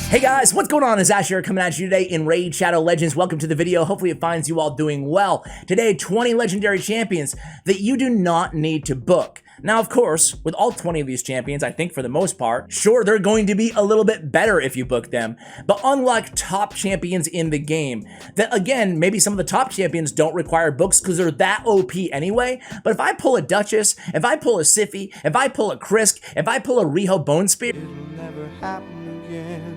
Hey guys, what's going on? It's Ash here coming at you today in Raid Shadow Legends. Welcome to the video. Hopefully it finds you all doing well. Today, 20 legendary champions that you do not need to book. Now, of course, with all 20 of these champions, I think for the most part, sure, they're going to be a little bit better if you book them. But unlike top champions in the game, that again, maybe some of the top champions don't require books because they're that OP anyway. But if I pull a Duchess, if I pull a Sify, if I pull a Krisk, if I pull a Riho Bone Spear, it'll never happen again.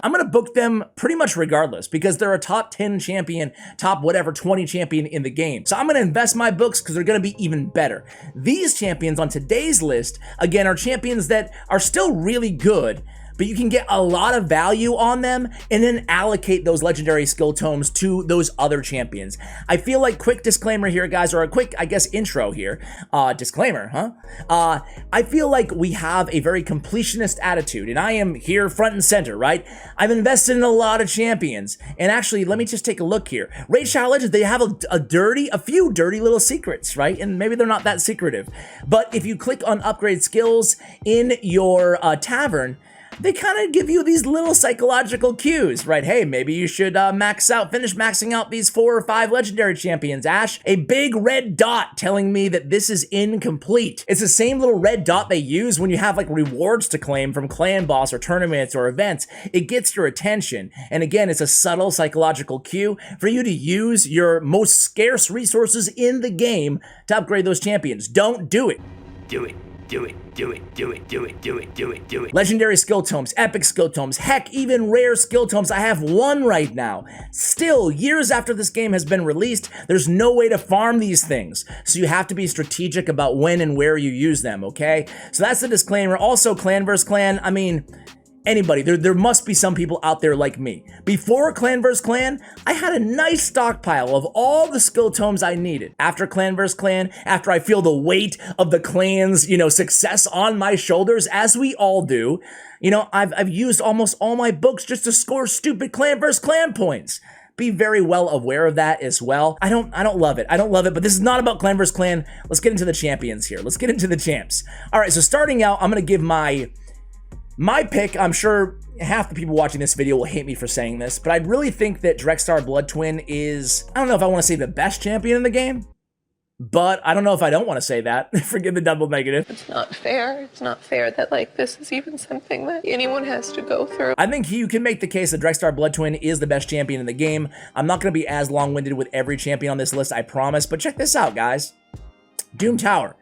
I'm gonna book them pretty much regardless because they're a top 10 champion, top whatever 20 champion in the game. So I'm gonna invest my books because they're gonna be even better. These champions on today's list, again, are champions that are still really good, but you can get a lot of value on them and then allocate those legendary skill tomes to those other champions. I feel like, quick disclaimer here, guys, or a quick, I guess, intro here. Disclaimer, huh? I feel like we have a very completionist attitude, and I am here front and center, right? I've invested in a lot of champions, and actually, let me just take a look here. Raid Shadow Legends, they have a few dirty little secrets, right? And maybe they're not that secretive. But if you click on upgrade skills in your tavern, they kind of give you these little psychological cues, right? Hey, maybe you should finish maxing out these 4 or 5 legendary champions, Ash. A big red dot telling me that this is incomplete. It's the same little red dot they use when you have like rewards to claim from clan boss or tournaments or events. It gets your attention. And again, it's a subtle psychological cue for you to use your most scarce resources in the game to upgrade those champions. Don't do it. Do it. Do it, do it, do it, do it, do it, do it, do it. Legendary skill tomes, epic skill tomes, heck, even rare skill tomes. I have one right now. Still, years after this game has been released, there's no way to farm these things. So you have to be strategic about when and where you use them, okay? So that's the disclaimer. Also, clan versus clan, I mean, anybody, there must be some people out there like me. Before Clan vs. Clan, I had a nice stockpile of all the skill tomes I needed. After Clan vs. Clan, after I feel the weight of the clan's, success on my shoulders, as we all do, I've used almost all my books just to score stupid Clan vs. Clan points. Be very well aware of that as well. I don't love it. I don't love it, but this is not about Clan vs. Clan. Let's get into the champions here. Let's get into the champs. All right, so starting out, I'm gonna give my pick. I'm sure half the people watching this video will hate me for saying this, but I really think that Drexstar Blood Twin is, I don't know if I want to say the best champion in the game, but I don't know if I don't want to say that. Forgive the double negative. It's not fair. It's not fair that this is even something that anyone has to go through. I think you can make the case that Drexstar Blood Twin is the best champion in the game. I'm not going to be as long-winded with every champion on this list, I promise, but check this out, guys. Doom Tower,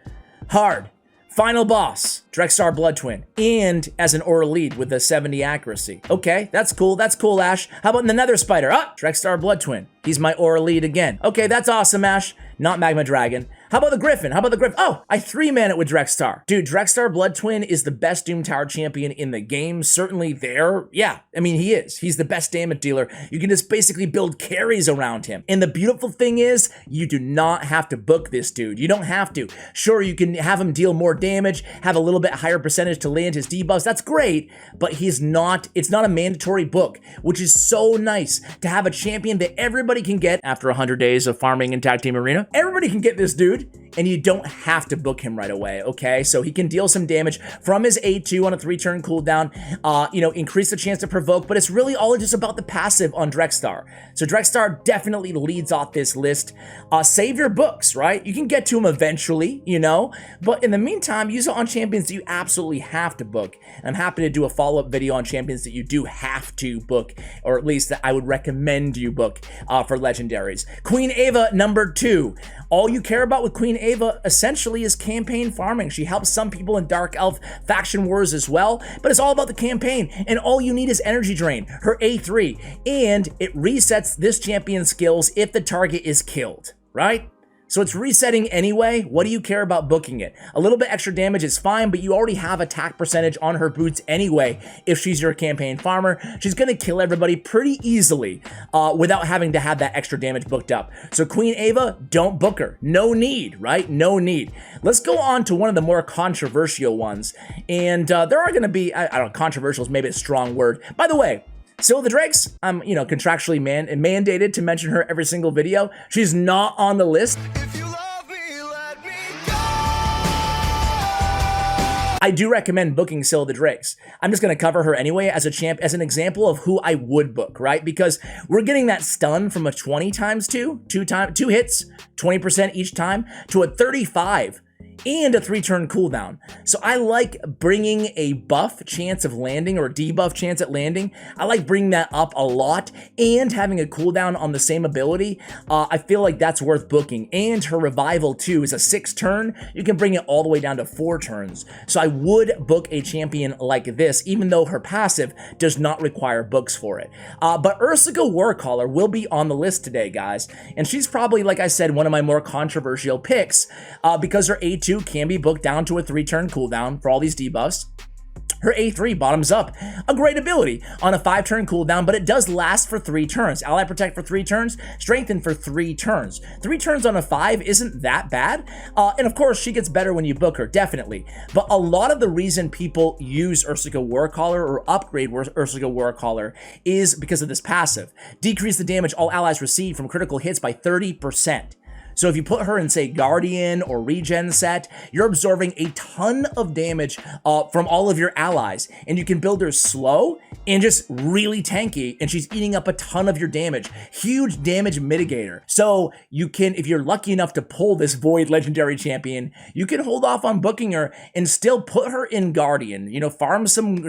hard. Final boss, Drexstar Blood Twin, and as an aura lead with a 70 accuracy. Okay, that's cool, Ash. How about in the Nether Spider? Drexstar Blood Twin. He's my aura lead again. Okay, that's awesome, Ash. Not Magma Dragon. How about the Griffin? Oh, I 3-man it with Drexstar. Dude, Drexstar Blood Twin is the best Doom Tower champion in the game. Certainly there. Yeah, I mean, he is. He's the best damage dealer. You can just basically build carries around him. And the beautiful thing is, you do not have to book this dude. You don't have to. Sure, you can have him deal more damage, have a little bit higher percentage to land his debuffs. That's great, but it's not a mandatory book, which is so nice to have a champion that everybody can get after 100 days of farming in Tag Team Arena. Everybody can get this dude, and you don't have to book him right away, okay? So he can deal some damage from his A2 on a 3-turn cooldown, increase the chance to provoke, but it's really all just about the passive on Drexstar. So Drexstar definitely leads off this list. Save your books, right? You can get to him eventually, but in the meantime, use it on champions that you absolutely have to book. And I'm happy to do a follow-up video on champions that you do have to book, or at least that I would recommend you book for legendaries. Queen Ava, number 2. All you care about with Queen Ava essentially is campaign farming. She helps some people in Dark Elf faction wars as well, but it's all about the campaign, and all you need is energy drain, her A3, and it resets this champion's skills if the target is killed, right? So it's resetting anyway. What do you care about booking it? A little bit extra damage is fine, but you already have attack percentage on her boots anyway. If she's your campaign farmer, she's going to kill everybody pretty easily without having to have that extra damage booked up. So Queen Ava, don't book her. No need, right? No need. Let's go on to one of the more controversial ones. And there are going to be, I don't know, controversial is maybe a strong word. By the way, Still the Drakes, I'm, contractually mandated to mention her every single video. She's not on the list. I do recommend booking Scylla the Drakes. I'm just going to cover her anyway as as an example of who I would book, right? Because we're getting that stun from a 20 times 2 hits, 20% each time, to a 35 and a 3-turn cooldown. So I like bringing a buff chance of landing or a debuff chance at landing. I like bringing that up a lot and having a cooldown on the same ability. I feel like that's worth booking. And her revival too is a 6-turn. You can bring it all the way down to 4 turns. So I would book a champion like this, even though her passive does not require books for it. But Ursica Warcaller will be on the list today, guys. And she's probably, like I said, one of my more controversial picks because her A2 can be booked down to a 3-turn cooldown for all these debuffs. Her A3 bottoms up, a great ability on a 5-turn cooldown, but it does last for 3 turns. Ally Protect for 3 turns, Strengthen for 3 turns. 3 turns on a 5 isn't that bad, and of course she gets better when you book her, definitely. But a lot of the reason people use Ursica Warcaller or upgrade Ursica Warcaller is because of this passive. Decrease the damage all allies receive from critical hits by 30%. So if you put her in, say, Guardian or Regen set, you're absorbing a ton of damage from all of your allies. And you can build her slow and just really tanky, and she's eating up a ton of your damage. Huge damage mitigator. So you can, if you're lucky enough to pull this Void Legendary Champion, you can hold off on booking her and still put her in Guardian. You know, farm some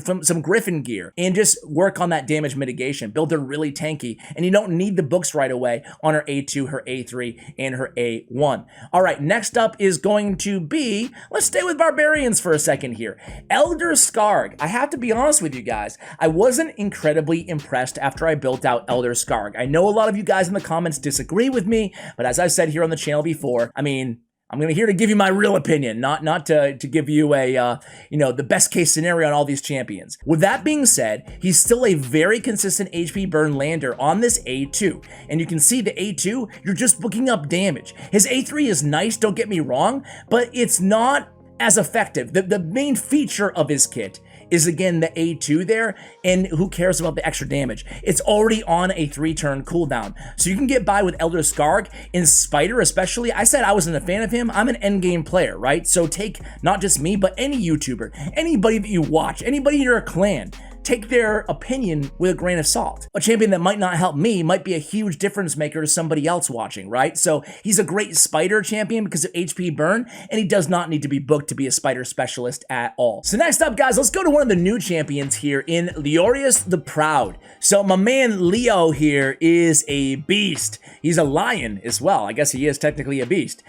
Griffin gear and just work on that damage mitigation. Build her really tanky, and you don't need the books right away on her A2, her A3, and her A1. All right, next up is going to be, let's stay with Barbarians for a second here. Elder Scarg. I have to be honest with you guys, I wasn't incredibly impressed after I built out Elder Scarg. I know a lot of you guys in the comments disagree with me, but as I've said here on the channel before, I mean, I'm here to give you my real opinion, not to give you a, the best case scenario on all these champions. With that being said, he's still a very consistent HP burn lander on this A2. And you can see the A2, you're just booking up damage. His A3 is nice, don't get me wrong, but it's not as effective. The main feature of his kit is again the A2 there, and who cares about the extra damage? It's already on a 3-turn cooldown. So you can get by with Elder Scarg. In Spider especially, I said I wasn't a fan of him. I'm an endgame player, right? So take not just me, but any YouTuber, anybody that you watch, anybody in your clan, take their opinion with a grain of salt. A champion that might not help me might be a huge difference maker to somebody else watching, right? So he's a great spider champion because of HP burn, and he does not need to be booked to be a spider specialist at all. So next up, guys, let's go to one of the new champions here in Leorius the Proud. So my man Leo here is a beast. He's a lion as well. I guess he is technically a beast.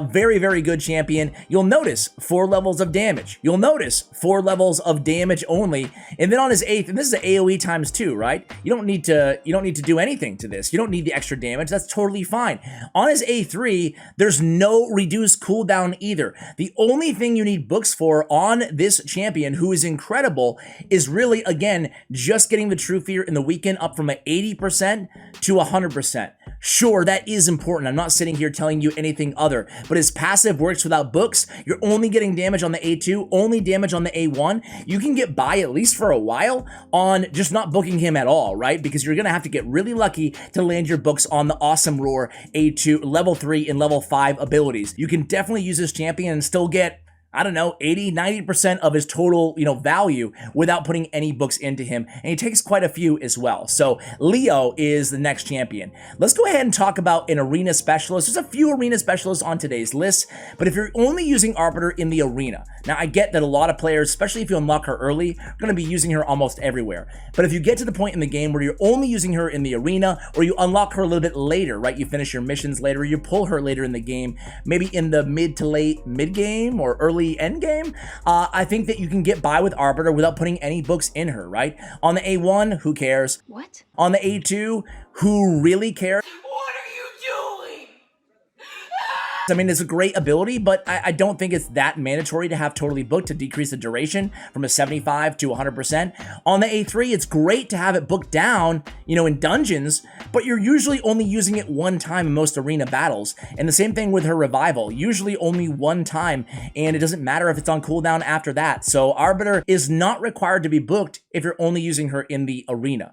Very, very good champion. You'll notice 4 levels of damage. You'll notice 4 levels of damage only. And then on his 8th, and this is an AoE times 2, right? You don't need to do anything to this. You don't need the extra damage. That's totally fine. On his A3, there's no reduced cooldown either. The only thing you need books for on this champion, who is incredible, is really, again, just getting the True Fear in the weekend up from an 80% to 100%. Sure, that is important. I'm not sitting here telling you anything other, but his passive works without books. You're only getting damage on the A2, only damage on the A1. You can get by, at least for a while, on just not booking him at all, right? Because you're gonna have to get really lucky to land your books on the Awesome Roar A2, level 3 and level 5 abilities. You can definitely use this champion and still get, I don't know, 80, 90% of his total, value without putting any books into him. And he takes quite a few as well. So Leo is the next champion. Let's go ahead and talk about an arena specialist. There's a few arena specialists on today's list, but if you're only using Arbiter in the arena, now I get that a lot of players, especially if you unlock her early, are going to be using her almost everywhere. But if you get to the point in the game where you're only using her in the arena, or you unlock her a little bit later, right? You finish your missions later, you pull her later in the game, maybe in the mid to late mid game or early end game, I think that you can get by with Arbiter without putting any books in her, right? On the A1, who cares? What? On the A2, who really cares? What are you doing? I mean, it's a great ability, but I don't think it's that mandatory to have totally booked to decrease the duration from a 75 to 100%. On the A3, it's great to have it booked down, in dungeons, but you're usually only using it one time in most arena battles. And the same thing with her revival, usually only one time, and it doesn't matter if it's on cooldown after that. So Arbiter is not required to be booked if you're only using her in the arena.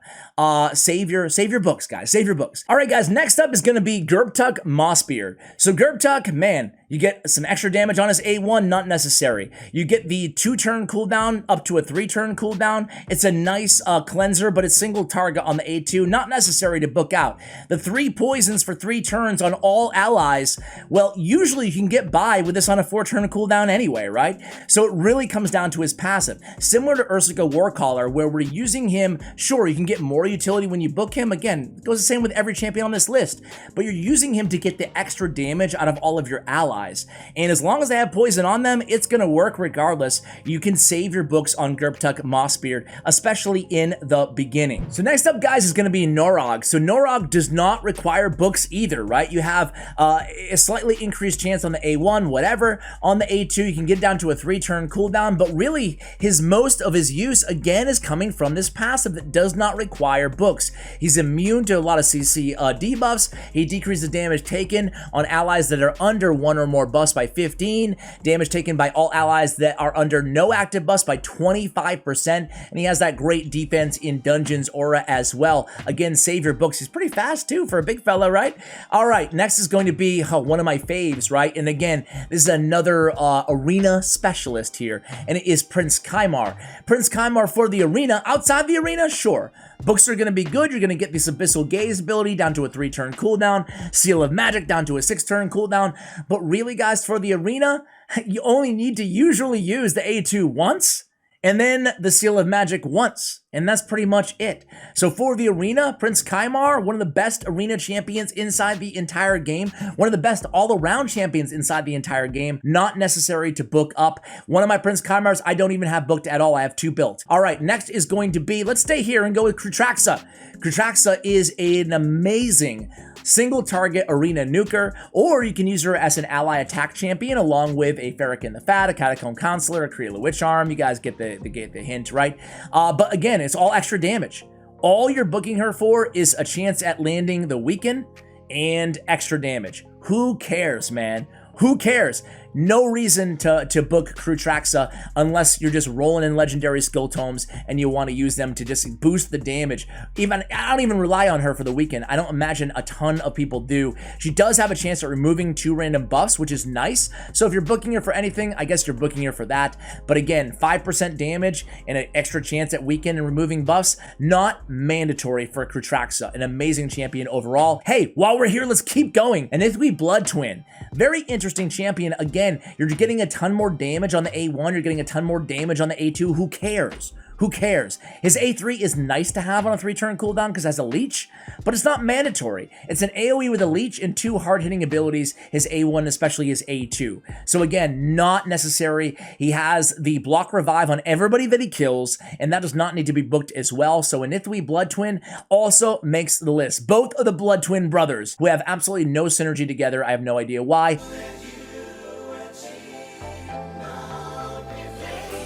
Save your books, guys. Save your books. All right, guys, next up is going to be Gurptuck Mossbeard. So Gurptuck, man, You get some extra damage on his A1, not necessary. You get the 2-turn cooldown up to a 3-turn cooldown. It's a nice cleanser, but it's single target on the A2, not necessary to book out. The 3 poisons for 3 turns on all allies, well, usually you can get by with this on a 4-turn cooldown anyway, right? So it really comes down to his passive. Similar to Ursica Warcaller, where we're using him, sure, you can get more utility when you book him. Again, it goes the same with every champion on this list, but you're using him to get the extra damage out of all of your allies. And as long as they have poison on them, it's going to work regardless. You can save your books on Gurptuck Mossbeard, especially in the beginning. So next up, guys, is going to be Norag. So Norag does not require books either, right? You have a slightly increased chance on the A1, whatever. On the A2, you can get down to a 3-turn cooldown, but really, most of his use, again, is coming from this passive that does not require books. He's immune to a lot of CC debuffs. He decreases damage taken on allies that are under 1 or more buffs by 15, damage taken by all allies that are under no active buffs by 25%, and he has that great defense in dungeons aura as well. Again, save your books. He's pretty fast too for a big fella, right? All right, next is going to be one of my faves, right? And again, this is another arena specialist here, and it is Prince Kymar. Prince Kymar for the arena. Outside the arena, sure. Books are going to be good. You're going to get this Abyssal Gaze ability down to a 3-turn cooldown, Seal of Magic down to a 6-turn cooldown. But really, guys, for the arena, you only need to usually use the A2 once, and then the Seal of Magic once, and that's pretty much it. So for the arena, Prince Kymar, one of the best arena champions inside the entire game, one of the best all-around champions inside the entire game, not necessary to book up. One of my Prince Kymars, I don't even have booked at all. I have 2 built. All right, next is going to be, let's stay here and go with Krutraxa. Krutraxa is an amazing single target arena nuker, or you can use her as an ally attack champion along with a Ferrican the Fat, a Catacomb Counselor, a Kriela Witch Arm. You guys get the hint, right? But again, it's all extra damage. All you're booking her for is a chance at landing the weaken and extra damage. Who cares, man? Who cares? No reason to book Krutraxa unless you're just rolling in legendary skill tomes and you want to use them to just boost the damage. I don't even rely on her for the weekend. I don't imagine a ton of people do. She does have a chance at removing 2 random buffs, which is nice. So if you're booking her for anything, I guess you're booking her for that. But again, 5% damage and an extra chance at weekend and removing buffs, not mandatory for Krutraxa. An amazing champion overall. Hey, while we're here, let's keep going. And Ithwi Blood Twin. Very interesting champion. Again, you're getting a ton more damage on the A1, you're getting a ton more damage on the A2. Who cares? Who cares? His A3 is nice to have on a 3-turn cooldown because it has a leech, but it's not mandatory. It's an AoE with a leech and 2 hard-hitting abilities, his A1, especially his A2. So again, not necessary. He has the block revive on everybody that he kills, and that does not need to be booked as well. So an Ithwi Blood Twin also makes the list. Both of the Blood Twin brothers, who have absolutely no synergy together. I have no idea why.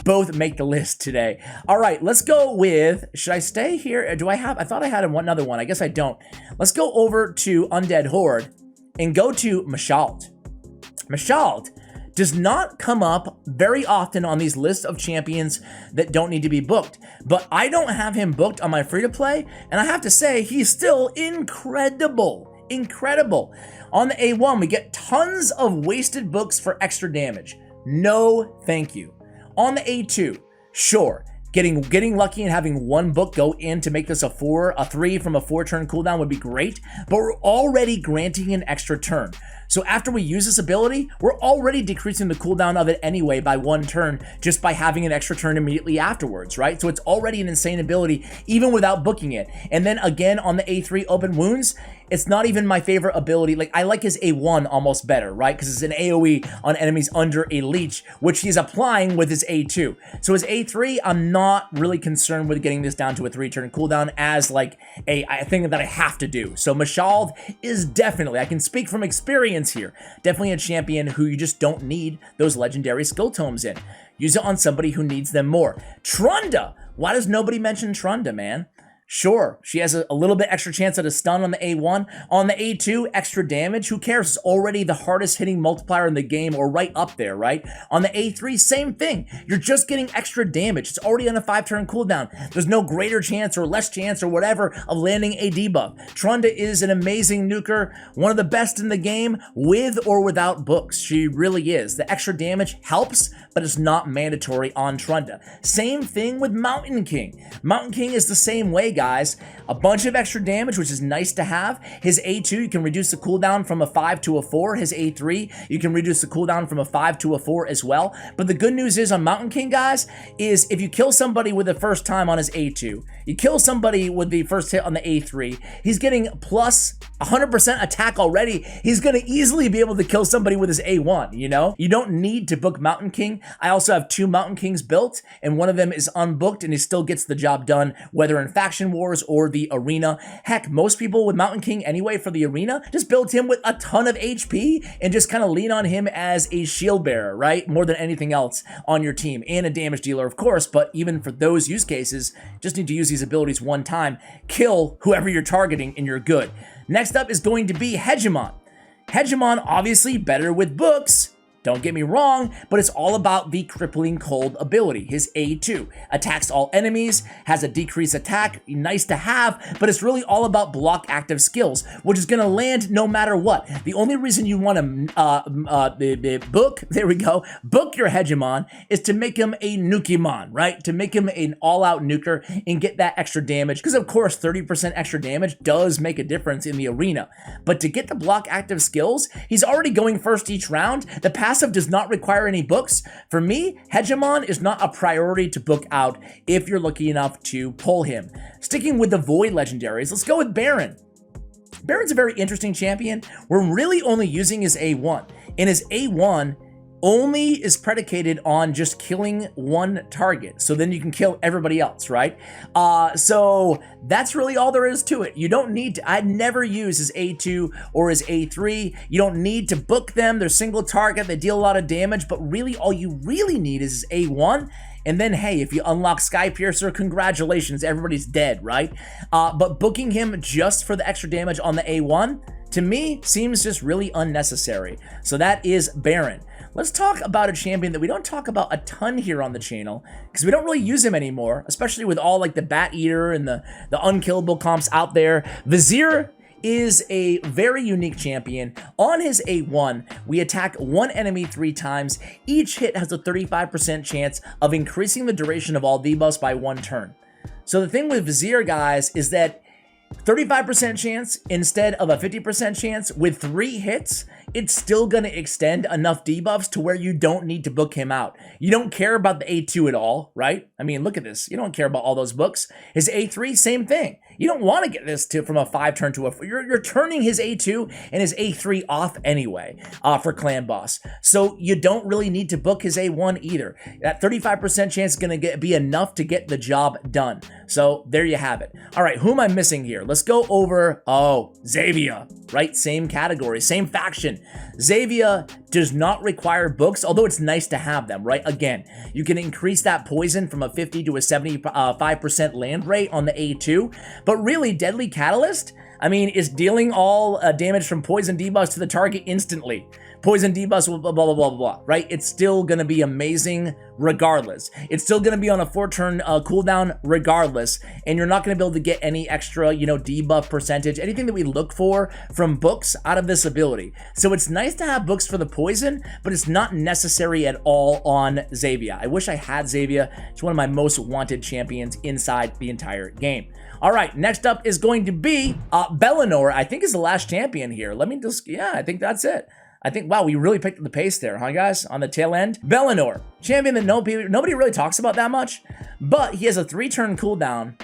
Both make the list today. All right, let's go with, should I stay here? I thought I had another one. I guess I don't. Let's go over to Undead Horde and go to Mashalt. Mashalt does not come up very often on these lists of champions that don't need to be booked, but I don't have him booked on my free-to-play, and I have to say, he's still incredible. Incredible. On the A1, we get tons of wasted books for extra damage. No, thank you. On the A2, sure, getting lucky and having 1 book go in to make this a 3 from a 4-turn cooldown would be great, but we're already granting an extra turn. So after we use this ability, we're already decreasing the cooldown of it anyway by 1 turn just by having an extra turn immediately afterwards, right? So it's already an insane ability even without booking it. And then again on the A3 open wounds, it's not even my favorite ability. Like, I like his A1 almost better, right? Because it's an AoE on enemies under a leech, which he's applying with his A2. So his A3, I'm not really concerned with getting this down to a 3-turn cooldown as like a thing that I have to do. So Mashald is definitely, I can speak from experience here, definitely a champion who you just don't need those legendary skill tomes in. Use it on somebody who needs them more. Trunda! Why does nobody mention Trunda, man? Sure, she has a little bit extra chance at a stun on the A1. On the A2, extra damage. Who cares? It's already the hardest hitting multiplier in the game, or right up there, right? On the A3, same thing. You're just getting extra damage. It's already on a 5-turn cooldown. There's no greater chance or less chance or whatever of landing a debuff. Trunda is an amazing nuker, one of the best in the game, with or without books. She really is. The extra damage helps, but it's not mandatory on Trunda. Same thing with Mountain King. Mountain King is the same way, guys. A bunch of extra damage, which is nice to have. His A2, you can reduce the cooldown from a 5 to a 4. His A3, you can reduce the cooldown from a 5 to a 4 as well. But the good news is on Mountain King, guys, is if you kill somebody with the first time on his A2, you kill somebody with the first hit on the A3, he's getting plus 100% attack already. He's going to easily be able to kill somebody with his A1, you know? You don't need to book Mountain King. I also have 2 Mountain Kings built, and one of them is unbooked, and he still gets the job done, whether in Faction Wars or the Arena. Heck, most people with Mountain King anyway for the Arena just build him with a ton of HP and just kind of lean on him as a shield bearer, right? More than anything else on your team, and a damage dealer, of course, but even for those use cases, just need to use these abilities one time, kill whoever you're targeting, and you're good. Next up is going to be Hegemon. Hegemon, obviously better with books, don't get me wrong, but it's all about the Crippling Cold ability, his A2. Attacks all enemies, has a decreased attack, nice to have, but it's really all about block active skills, which is gonna land no matter what. The only reason you wanna book your Hegemon is to make him a Nukemon, right? To make him an all-out nuker and get that extra damage, because of course 30% extra damage does make a difference in the arena. But to get the block active skills, he's already going first each round. The passive does not require any books. For me, Hegemon is not a priority to book out if you're lucky enough to pull him. Sticking with the Void legendaries, let's go with Baron. Baron's a very interesting champion. We're really only using his A1, and his A1 only is predicated on just killing one target, so then you can kill everybody else, right? So that's really all there is to it. You don't need to, I'd never use his A2 or his A3. You don't need to book them. They're single target, they deal a lot of damage, but really all you really need is his A1. And then, hey, if you unlock Skypiercer, congratulations, everybody's dead, right? But booking him just for the extra damage on the A1, to me, seems just really unnecessary. So that is Baron. Let's talk about a champion that we don't talk about a ton here on the channel, because we don't really use him anymore, especially with all like the Bat Eater and the unkillable comps out there. Vizier is a very unique champion. On his A1, we attack one enemy 3 times. Each hit has a 35% chance of increasing the duration of all debuffs by 1 turn. So the thing with Vizier, guys, is that 35% chance instead of a 50% chance with 3 hits, it's still going to extend enough debuffs to where you don't need to book him out. You don't care about the A2 at all, right? I mean, look at this. You don't care about all those books. His A3, same thing. You don't want to get this from a 5 turn to a 4. You're turning his A2 and his A3 off anyway for Clan Boss. So you don't really need to book his A1 either. That 35% chance is going to be enough to get the job done. So there you have it. All right, who am I missing here? Let's go over, Xavier, right? Same category, same faction. Xavier does not require books, although it's nice to have them, right? Again, you can increase that poison from a 50 to a 75% land rate on the A2, but really, Deadly Catalyst, I mean, is dealing all damage from poison debuffs to the target instantly. Poison debuffs, blah, blah, blah, blah, blah, right? It's still going to be amazing regardless. It's still going to be on a 4-turn cooldown regardless, and you're not going to be able to get any extra, debuff percentage, anything that we look for from books out of this ability. So it's nice to have books for the poison, but it's not necessary at all on Xavier. I wish I had Xavier. It's one of my most wanted champions inside the entire game. All right, next up is going to be Bellinor. I think is the last champion here. Let me just, I think that's it. I think, wow, we really picked up the pace there, huh, guys? On the tail end. Bellinor, champion that nobody really talks about that much, but he has a 3-turn cooldown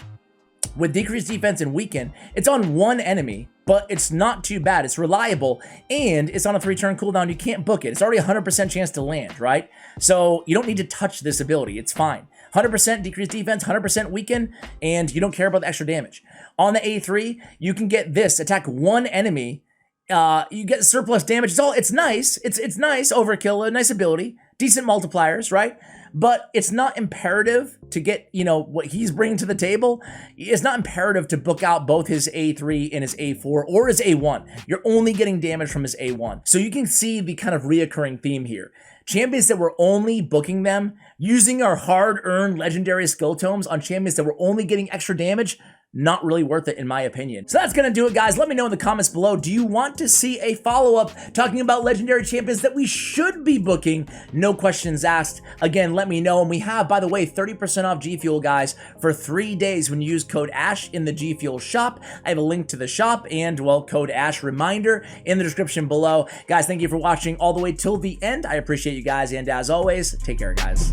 with decreased defense and weaken. It's on 1 enemy, but it's not too bad. It's reliable, and it's on a 3-turn cooldown. You can't book it. It's already a 100% chance to land, right? So you don't need to touch this ability. It's fine. 100% decreased defense, 100% weaken, and you don't care about the extra damage. On the A3, you can get this. Attack 1 enemy. You get surplus damage. It's nice. It's nice. Overkill, a nice ability. Decent multipliers, right? but it's not imperative to get, you know, what he's bringing to the table. It's not imperative to book out both his A3 and his A4 or his A1. You're only getting damage from his A1. So you can see the kind of reoccurring theme here. Champions that were only booking them, using our hard-earned legendary skill tomes on champions that were only getting extra damage, not really worth it in my opinion. So that's gonna do it, guys. Let me know in the comments below. Do you want to see a follow-up talking about legendary champions that we should be booking? No questions asked. Again, let me know. And we have, by the way, 30% off G Fuel, guys, for 3 days when you use code ASH in the G Fuel shop. I have a link to the shop and, well, code ASH reminder in the description below. Guys, thank you for watching all the way till the end. I appreciate you guys, and as always, take care, guys.